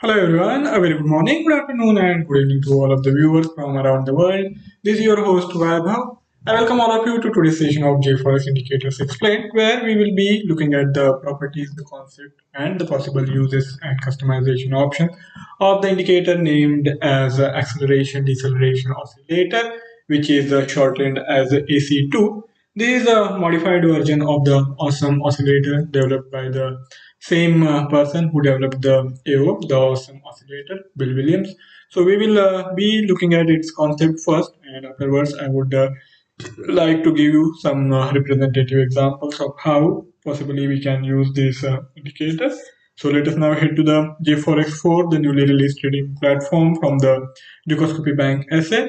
Hello everyone, a very good morning, good afternoon and good evening to all of the viewers from around the world. This is your host Vaibhav. I welcome all of you to today's session of JForex Indicators Explained, where we will be looking at the properties, the concept and the possible uses and customization options of the indicator named as Acceleration, Deceleration Oscillator, which is shortened as AC2. This is a modified version of the awesome oscillator developed by the same person who developed the AO, the awesome oscillator, Bill Williams. So we will be looking at its concept first, and afterwards I would like to give you some representative examples of how possibly we can use these indicators. So let us now head to the JForex4, the newly released trading platform from the Dukascopy Bank SA.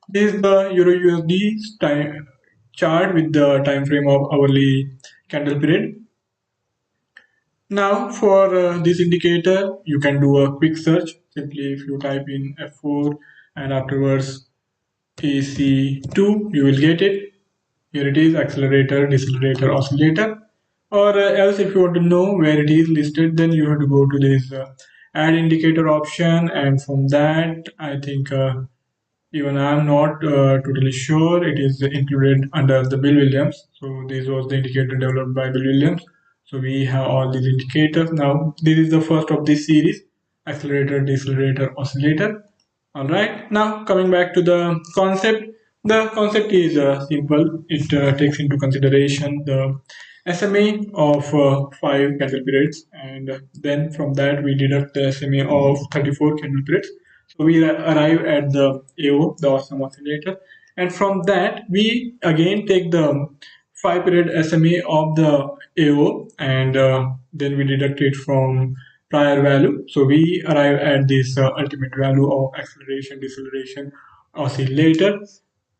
This is the Euro USD time chart with the time frame of hourly candle period. Now for this indicator, you can do a quick search. Simply if you type in F4 and afterwards AC2, you will get it. Here it is, accelerator, decelerator, oscillator. Or else if you want to know where it is listed, then you have to go to this add indicator option, and from that I think even I'm not totally sure it is included under the Bill Williams. So this was the indicator developed by Bill Williams. So we have all these indicators. Now this is the first of this series, accelerator, decelerator, oscillator. All right. Now coming back to the concept. The concept is simple. It takes into consideration the SMA of 5 candle periods, and then from that we deduct the SMA of 34 candle periods. So we arrive at the AO, the awesome oscillator, and from that we again take the 5 period SMA of the AO, and then we deduct it from prior value. So we arrive at this ultimate value of acceleration, deceleration, oscillator.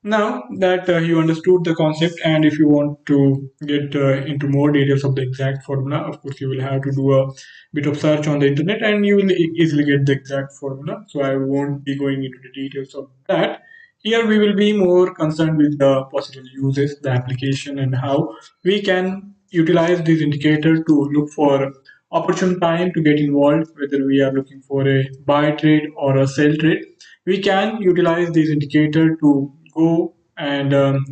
Now that you understood the concept, and if you want to get into more details of the exact formula, of course you will have to do a bit of search on the internet and you will easily get the exact formula. So I won't be going into the details of that. Here we will be more concerned with the possible uses, the application, and how we can utilize this indicator to look for opportune time to get involved, whether we are looking for a buy trade or a sell trade. We can utilize this indicator to go and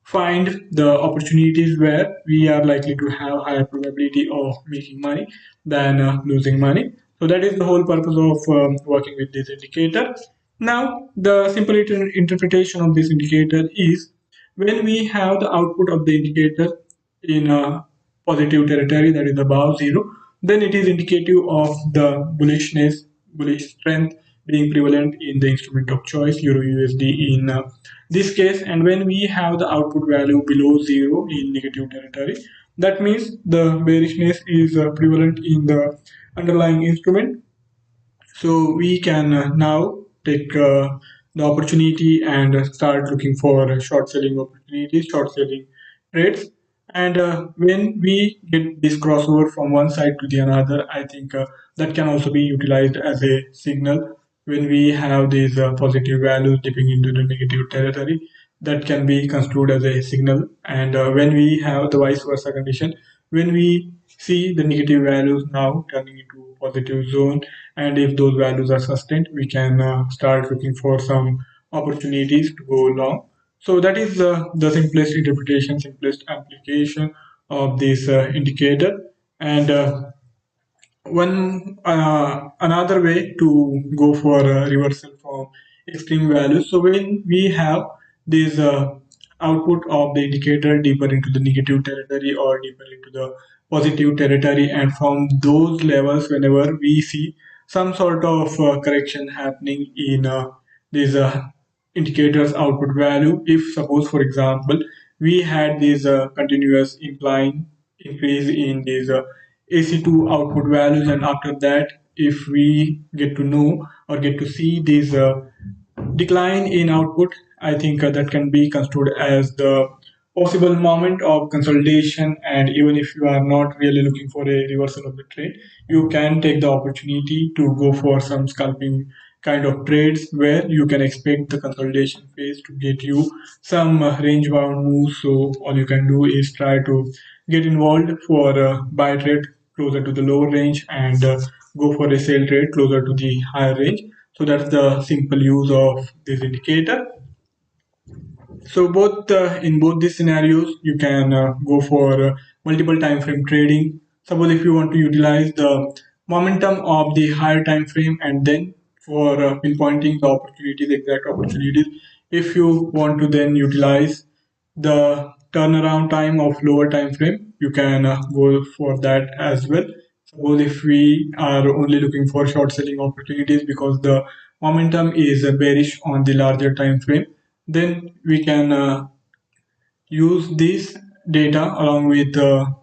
find the opportunities where we are likely to have higher probability of making money than losing money. So that is the whole purpose of working with this indicator. Now, the simple interpretation of this indicator is when we have the output of the indicator in a positive territory, that is above zero, then it is indicative of the bullishness, bullish strength being prevalent in the instrument of choice, Euro USD in this case. And when we have the output value below zero in negative territory, that means the bearishness is prevalent in the underlying instrument. So we can now take the opportunity and start looking for short selling opportunities, short selling trades. And when we get this crossover from one side to the another, I think that can also be utilized as a signal. When we have these positive values dipping into the negative territory, that can be construed as a signal. And when we have the vice versa condition, when we see the negative values now turning into positive zone, and if those values are sustained, we can start looking for some opportunities to go long. So that is the simplest interpretation, simplest application of this indicator. And one another way to go for reversal from extreme values. So when we have this output of the indicator deeper into the negative territory or deeper into the positive territory, and from those levels, whenever we see some sort of correction happening in these indicators output value, if suppose for example we had this continuous incline increase in these AC2 output values, and after that if we get to know or get to see this decline in output, I think that can be construed as the possible moment of consolidation. And even if you are not really looking for a reversal of the trade, you can take the opportunity to go for some scalping kind of trades where you can expect the consolidation phase to get you some range bound moves. So all you can do is try to get involved for a buy trade closer to the lower range and go for a sale trade closer to the higher range. So that's the simple use of this indicator. So both in both these scenarios, you can go for multiple time frame trading. Suppose if you want to utilize the momentum of the higher time frame and then for pinpointing the opportunities, exact opportunities, if you want to then utilize the turnaround time of lower time frame, you can go for that as well. Suppose if we are only looking for short selling opportunities because the momentum is bearish on the larger time frame, then we can use this data along with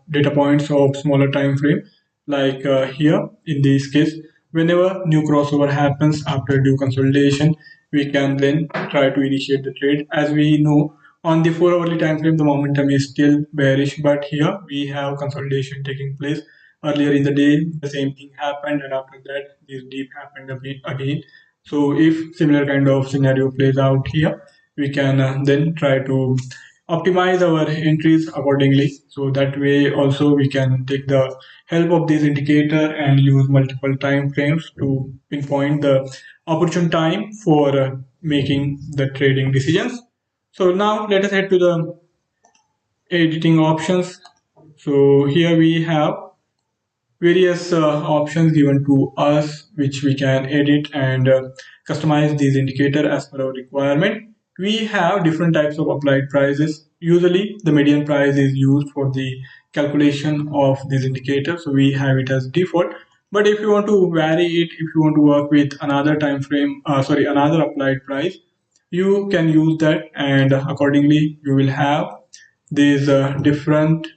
data points of smaller time frame, like here in this case, whenever new crossover happens after due consolidation, we can then try to initiate the trade. As we know, on the 4 hourly time frame the momentum is still bearish, but here we have consolidation taking place. Earlier in the day the same thing happened, and after that this dip happened a bit again. So if similar kind of scenario plays out here, we can then try to optimize our entries accordingly. So that way also we can take the help of this indicator and use multiple time frames to pinpoint the opportune time for making the trading decisions. So now let us head to the editing options. So here we have various options given to us which we can edit and customize these indicator as per our requirement. We have different types of applied prices. Usually the median price is used for the calculation of this indicator, so we have it as default. But if you want to vary it, if you want to work with another time frame, another applied price, you can use that, and accordingly you will have these different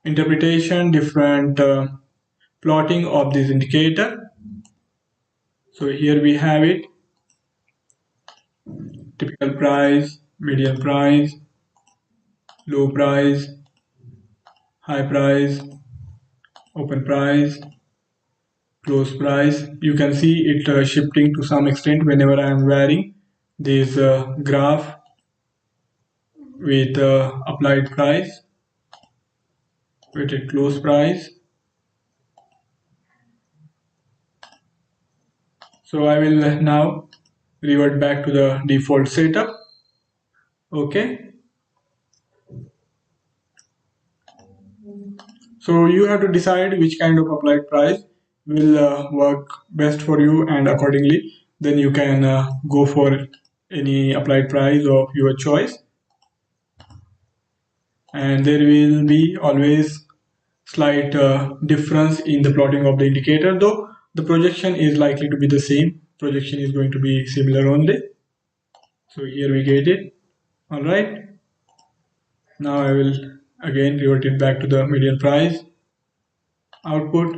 interpretation, different plotting of this indicator. So here we have it: typical price, median price, low price, high price, open price, close price. You can see it shifting to some extent whenever I am varying this graph with applied price, with a close price. So I will now revert back to the default setup. Okay. So you have to decide which kind of applied price will work best for you, and accordingly then you can go for any applied price of your choice. And there will be always slight difference in the plotting of the indicator, though the projection is likely to be the same. Projection is going to be similar only. So here we get it. All right. Now I will again revert it back to the median price output.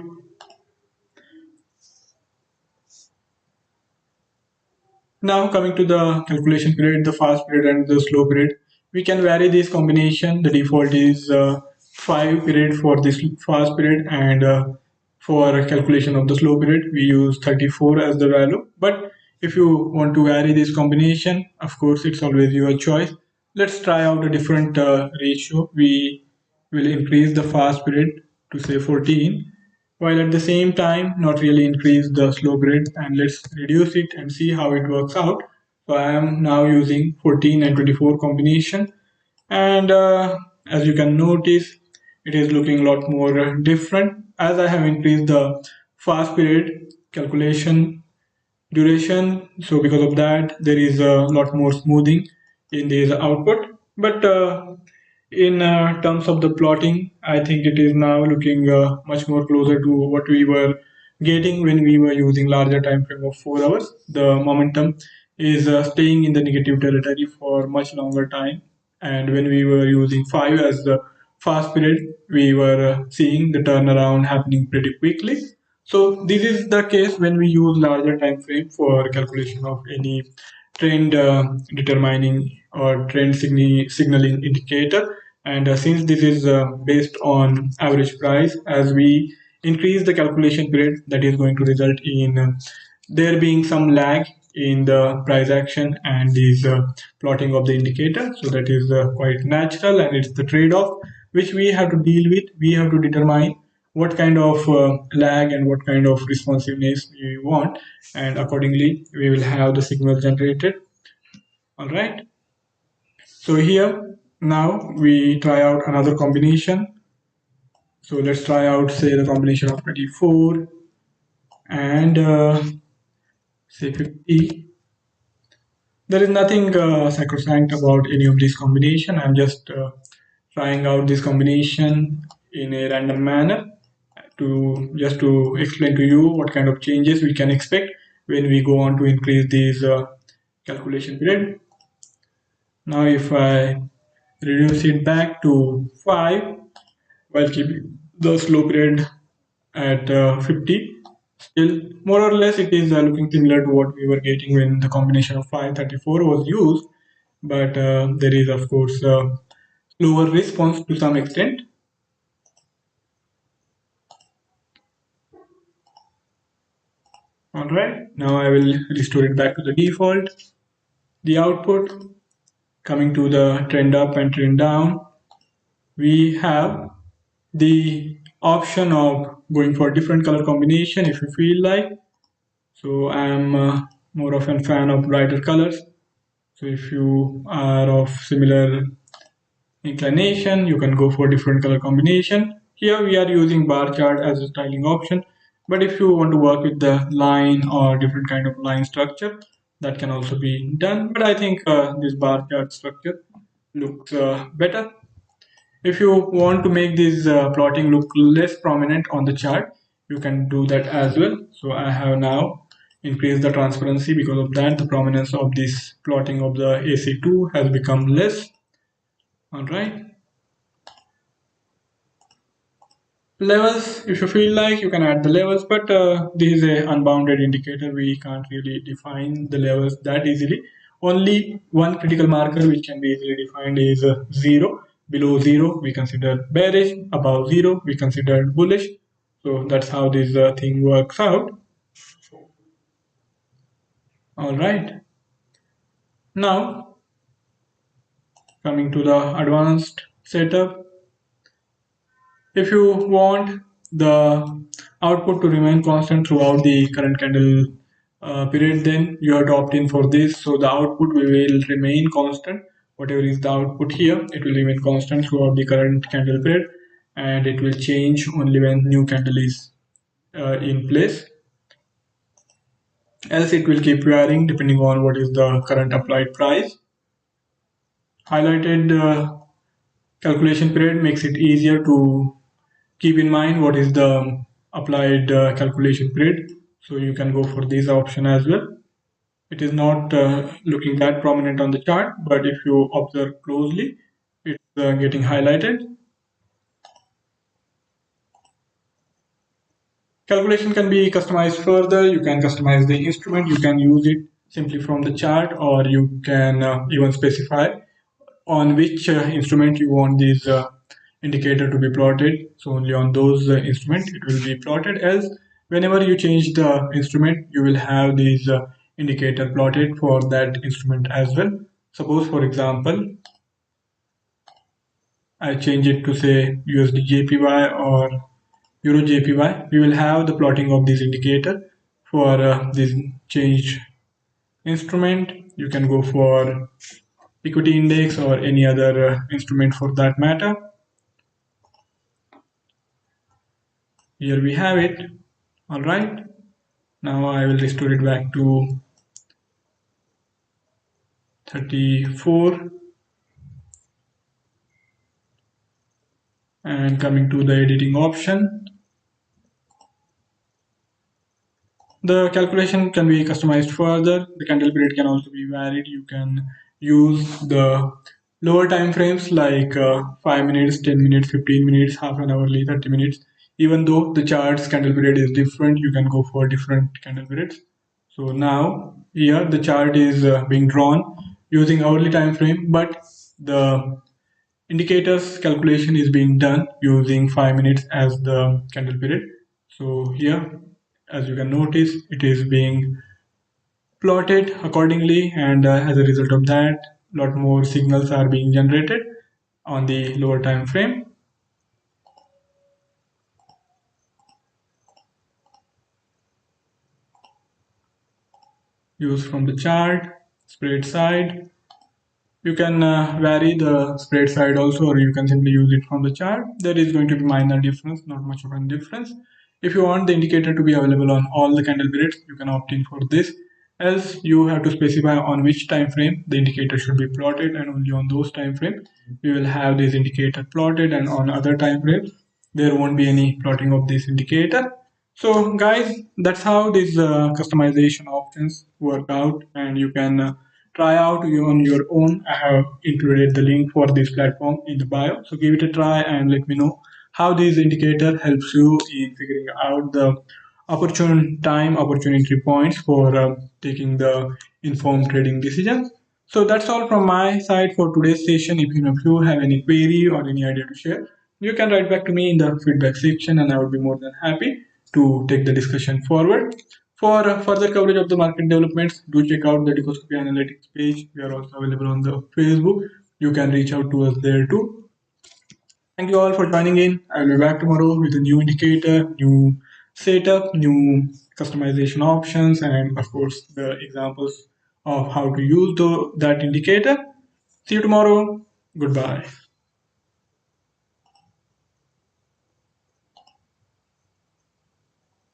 Now coming to the calculation period, the fast period and the slow period, we can vary this combination. The default is 5 period for this fast period, and for calculation of the slow period we use 34 as the value. But if you want to vary this combination, of course it's always your choice. Let's try out a different ratio. We will increase the fast period to say 14, while at the same time not really increase the slow period, and let's reduce it and see how it works out. So I am now using 14 and 24 combination, and as you can notice it is looking a lot more different as I have increased the fast period calculation duration. So because of that there is a lot more smoothing in this output. But in terms of the plotting, I think it is now looking much more closer to what we were getting when we were using larger time frame of 4 hours. The momentum is staying in the negative territory for much longer time, and when we were using 5 as the fast period, we were seeing the turnaround happening pretty quickly. So this is the case when we use larger time frame for calculation of any trend determining or trend signaling indicator. And since this is based on average price, as we increase the calculation period, that is going to result in there being some lag in the price action and is plotting of the indicator. So that is quite natural, and it's the trade-off which we have to deal with. We have to determine what kind of lag and what kind of responsiveness we want, and accordingly we will have the signal generated. All right, so here now we try out another combination. So let's try out, say, the combination of 24 and say 50. There is nothing sacrosanct about any of these combination. I'm just trying out this combination in a random manner to just to explain to you what kind of changes we can expect when we go on to increase these calculation period. Now if I reduce it back to 5 while keeping the slow period at 50, still more or less it is looking similar to what we were getting when the combination of 534 was used, but there is of course slower response to some extent. Alright, now I will restore it back to the default. The output, coming to the trend up and trend down, we have the option of going for different color combination if you feel like. So I am more of a fan of brighter colors. So if you are of similar inclination, you can go for different color combination. Here we are using bar chart as a styling option, but if you want to work with the line or different kind of line structure, that can also be done. But I think this bar chart structure looks better. If you want to make this plotting look less prominent on the chart, you can do that as well. So I have now increased the transparency. Because of that, the prominence of this plotting of the AC2 has become less. All right. Levels, if you feel like, you can add the levels, but this is a unbounded indicator. We can't really define the levels that easily. Only one critical marker which can be easily defined is 0. Below 0 we consider bearish, above 0 we consider bullish. So that's how this thing works out. All right, now coming to the advanced setup. If you want the output to remain constant throughout the current candle period, then you have to opt in for this. So the output will remain constant. Whatever is the output here, it will remain constant throughout the current candle period, and it will change only when new candle is in place. Else it will keep varying depending on what is the current applied price. Highlighted calculation period makes it easier to keep in mind what is the applied calculation period, so you can go for this option as well. It is not looking that prominent on the chart, but if you observe closely, it's getting highlighted. Calculation can be customized further. You can customize the instrument, you can use it simply from the chart, or you can even specify on which instrument you want this indicator to be plotted. So only on those instruments it will be plotted. Else, whenever you change the instrument, you will have this indicator plotted for that instrument as well. Suppose, for example, I change it to say USD JPY or Euro JPY. We will have the plotting of this indicator for this changed instrument. You can go for equity index or any other instrument for that matter. Here we have it. All right, now I will restore it back to 34, and coming to the editing option, the calculation can be customized further. The candle period can also be varied. You can use the lower time frames like 5 minutes, 10 minutes, 15 minutes, half an hourly, 30 minutes. Even though the chart's candle period is different, you can go for different candle periods. So now here the chart is being drawn using hourly time frame, but the indicators calculation is being done using 5 minutes as the candle period. So here, as you can notice, it is being plotted accordingly, and as a result of that, a lot more signals are being generated on the lower time frame. use from the chart, spread side. You can vary the spread side also, or you can simply use it from the chart. There is going to be minor difference, not much of a difference. If you want the indicator to be available on all the candle periods, you can opt in for this. Else, you have to specify on which time frame the indicator should be plotted, and only on those time frames we will have this indicator plotted, and on other time frames there won't be any plotting of this indicator. So guys, that's how these customization options work out, and you can try out on your own. I have included the link for this platform in the bio, so give it a try and let me know how this indicator helps you in figuring out the opportunity points for taking the informed trading decisions. So that's all from my side for today's session. If you have any query or any idea to share, you can write back to me in the feedback section, and I would be more than happy to take the discussion forward. For further coverage of the market developments, do check out the Dukascopy Analytics page. We are also available on the Facebook. You can reach out to us there too. Thank you all for joining in. I will be back tomorrow with a new indicator, new setup, new customization options, and of course the examples of how to use that indicator. See you tomorrow. Goodbye.